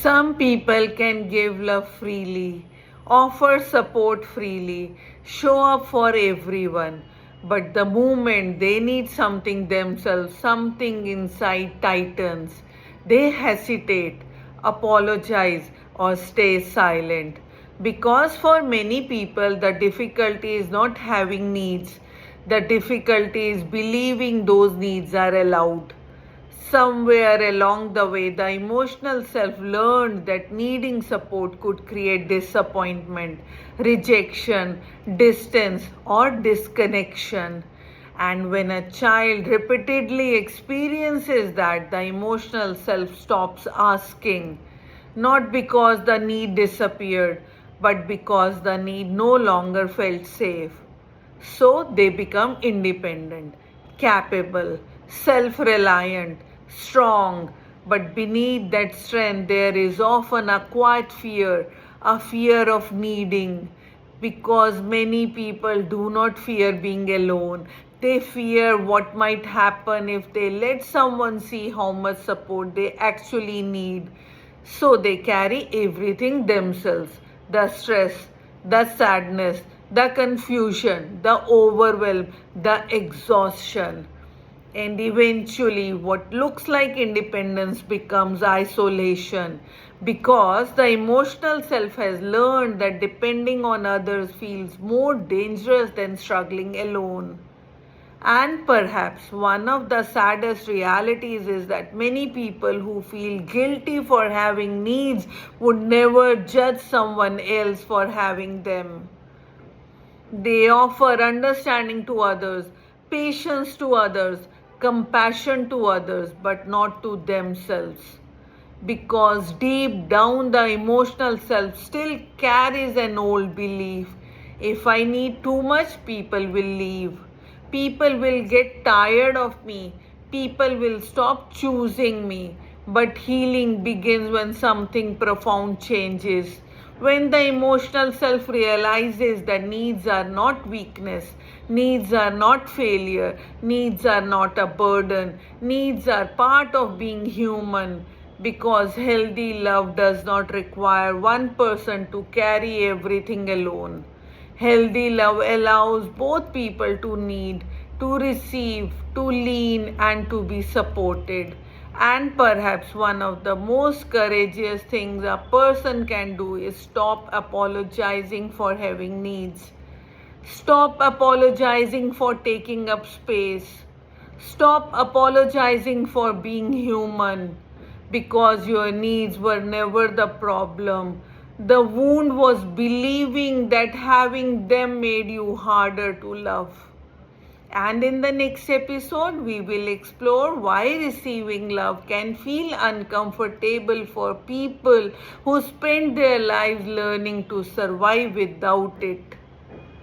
Some people can give love freely, offer support freely, show up for everyone. But the moment they need something themselves, something inside tightens, they hesitate, apologize, or stay silent. Because for many people, the difficulty is not having needs, the difficulty is believing those needs are allowed. Somewhere along the way, the emotional self learned that needing support could create disappointment, rejection, distance, or disconnection. And when a child repeatedly experiences that, the emotional self stops asking, not because the need disappeared, but because the need no longer felt safe. So they become independent, capable, self reliant, strong. But beneath that strength, there is often a quiet fear, a fear of needing. Because many people do not fear being alone, they fear what might happen if they let someone see how much support they actually need. So they carry everything themselves, the stress, the sadness, the confusion, the overwhelm, the exhaustion. And eventually, what looks like independence becomes isolation because the emotional self has learned that depending on others feels more dangerous than struggling alone. And perhaps one of the saddest realities is that many people who feel guilty for having needs would never judge someone else for having them. They offer understanding to others, patience to others, compassion to others, but not to themselves. Because deep down, the emotional self still carries an old belief: if I need too much, people will leave. People will get tired of me. People will stop choosing me. But healing begins when something profound changes. When the emotional self realizes that needs are not weakness, needs are not failure, needs are not a burden, needs are part of being human. Because healthy love does not require one person to carry everything alone. Healthy love allows both people to need, to receive, to lean, and to be supported. And perhaps one of the most courageous things a person can do is stop apologizing for having needs. Stop apologizing for taking up space. Stop apologizing for being human because your needs were never the problem. The wound was believing that having them made you harder to love. And in the next episode, we will explore why receiving love can feel uncomfortable for people who spend their lives learning to survive without it.